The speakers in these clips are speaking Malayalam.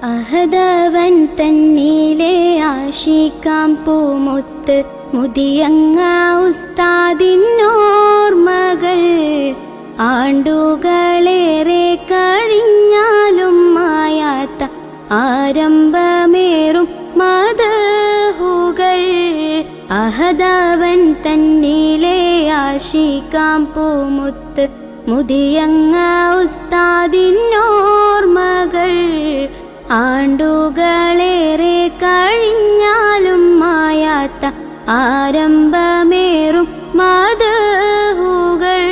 അഹദവൻ തന്നിലെ ആശിക്കാം പൂമുത്ത് മുതിയങ്ങ ഉസ്താദിനോർമ്മകൾ ആണ്ടുകളേറെ കഴിഞ്ഞാലും മായാത്ത ആരംഭമേറും മദഹുകൾ. അഹദവൻ തന്നിലെ ആശിക്കാം പൂമുത്ത് മുതിയങ്ങ ഉസ്താദിനോർമ്മകൾ ആണ്ടുകളേറെ കഴിഞ്ഞാലും മായാത്ത ആരംഭമേറും മദഹുകൾ.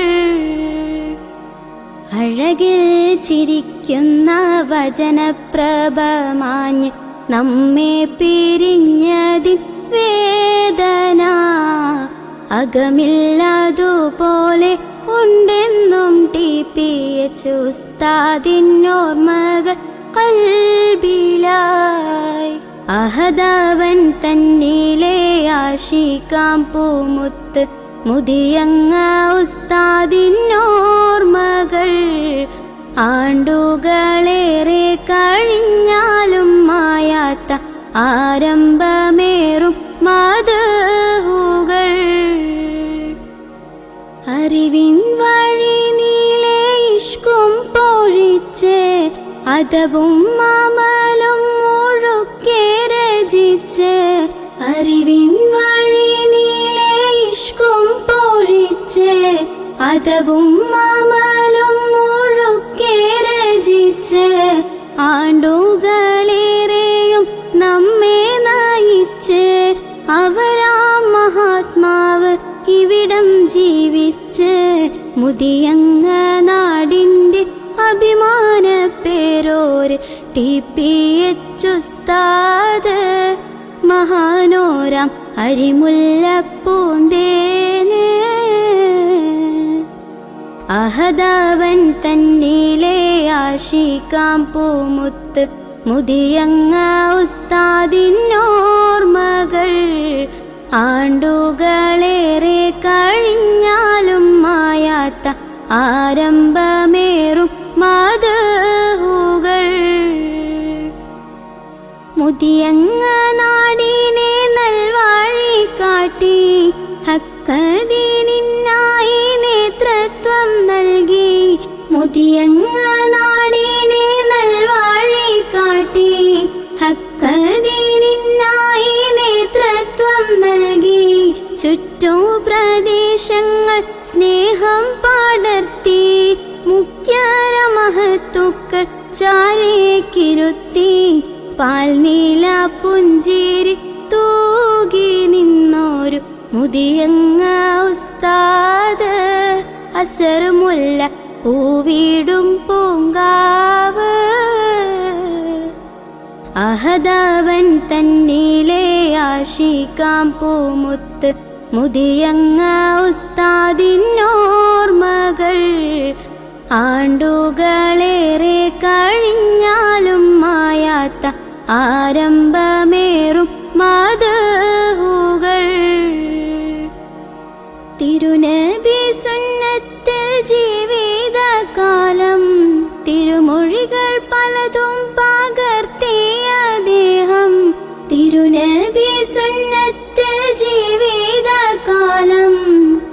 അഴകിൽ ചിരിക്കുന്ന വചനപ്രഭമാഞ്ഞ് നമ്മെ പിരിഞ്ഞതിൻ വേദന അകമില്ലതുപോലെ ഉണ്ടെന്നും TPH ഉസ്താദിനോർമ്മകൾ ഖൽബിലായി. അഹദവൻ തന്നിലെ ആശിക്കാം പൂമുത്ത് മുതിയങ്ങ ഉസ്താദിനോർമ്മകൾ ആണ്ടുകളേറെ കഴിഞ്ഞാലും മായാത്ത ആരംഭമേറും മദഹുകൾ. അറിവിൻ വഴി നീളെ ഇഷ്കും പൊഴിച്ച് അദബും അമലും മുഴുക്കെ രചിച്ച്. അറിവിൻ വഴി നീളെ ഇഷ്കും പൊഴിച്ച് അദബും അമലും മുഴുക്കെ രചിച്ച്. ആണ്ടുകളേറെയും നമ്മെ നയിച്ച് അവരാ മഹാത്മാവ് ഇവിടം ജീവിച്ച്. മുതിയങ്ങ നാടിൻ്റെ അഭിമാന പേരോര് TPH ഉസ്താദ് മഹാനോരാം അരിമുല്ലപ്പൂന്തേന്. അഹദവൻ തന്നിലെ ആശിക്കാം പൂമുത്ത് മുതിയങ്ങ ഉസ്താദിനോർമ്മകൾ ആണ്ടുകളേറെ കഴിഞ്ഞാലും മായാത്ത ആരംഭമേറും മദഹുകൾ. മുതിയങ്ങ നാടിനെ നൽവഴി കാട്ടി ഹക്കദീനിനായി നേതൃത്വം നൽകി. മുതിയങ്ങ നാടിനെ നൽവഴി കാട്ടി ഹക്കദീനിനായി നേതൃത്വം നൽകി. ചുറ്റു പ്രദേശങ്ങൾ സ്നേഹം പടർത്തി മുഖ്യര മഹത്തുക്കൾ ചാരേക്കിരുത്തി. പാൽനീല പുഞ്ചിരി തൂകി നിന്നോരു മുതിയങ്ങ ഉസ്താദ് അസർ മുല്ല പൂവിടും പൂങ്കാവ്. അഹദവൻ തന്നിലെ ആശിക്കാം പൂമുത്ത് മുതിയങ്ങ ഉസ്താദിനോർമ്മകൾ ആണ്ടുകളേറെ കഴിഞ്ഞാലും മായാത്ത ആരംഭമേറും മദഹുകൾ. തിരുനബി സുന്നത്തിൽ ജീവിതകാലം തിരുമൊഴികൾ പലതും പകർത്തിയ ദേഹം. തിരുനബി സുന്നത്തിൽ ജീവിതകാലം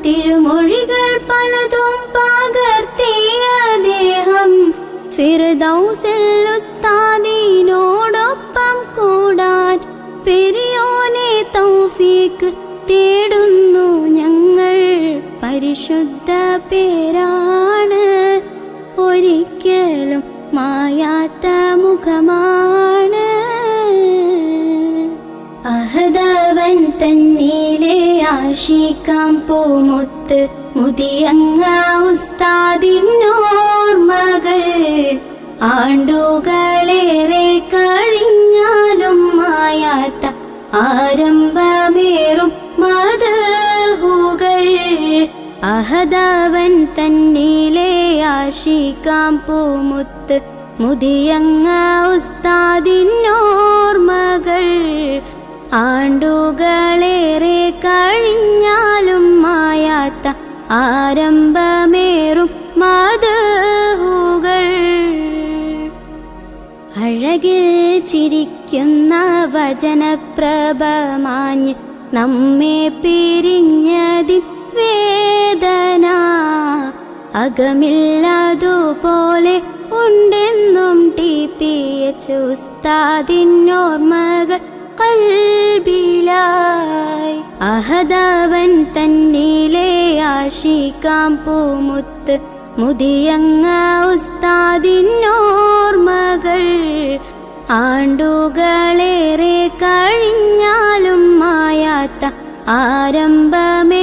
തിരുമൊഴികൾ പലതും പകർത്തിയ ദേഹം. ഫിർദൗസിൽ ഉസ്താദിനോടൊപ്പം കൂടാൻ പെരിയോനെ തൗഫീക്ക് തേടുന്നു ഞങ്ങൾ. പരിശുദ്ധ പേരാണ് ഒരിക്കലും മായാത്ത മുഖമാണ്. അഹദവൻ തന്നിലെ ആശിക്കാം പൂമുത്ത് മുതിയങ്ങ ഉസ്താദിനോർമ്മകൾ ആണ്ടുകളേറെ കഴിഞ്ഞാലും മായാത്ത ആരംഭമേറും മദഹുകൾ. അഹദവൻ തന്നിലെ ആശിക്കാം പൂമുത്ത് മുതിയങ്ങ ഉസ്താദിനോർമ്മകൾ ആണ്ടുകളേറെ കഴിഞ്ഞാലും മായാത്ത ആരംഭമേറും മദഹുകൾ. അഴകിൽ ചിരിക്കുന്ന വചനപ്രഭമാഞ്ഞ് നമ്മെ പിരിഞ്ഞതിൻ വേദന അകമില്ലതുപോലെ ഉണ്ടെന്നും TPH ഉസ്താദിനോർമ്മകൾ കൽബിലായി. അഹദവൻ തന്നിലെ ആശിക്കാം പൂമുത്ത് മുതിയങ്ങ ഉസ്താദിനോർമ്മകൾ ആണ്ടുകളേറെ കഴിഞ്ഞാലും മായാത്ത ആരംഭമേ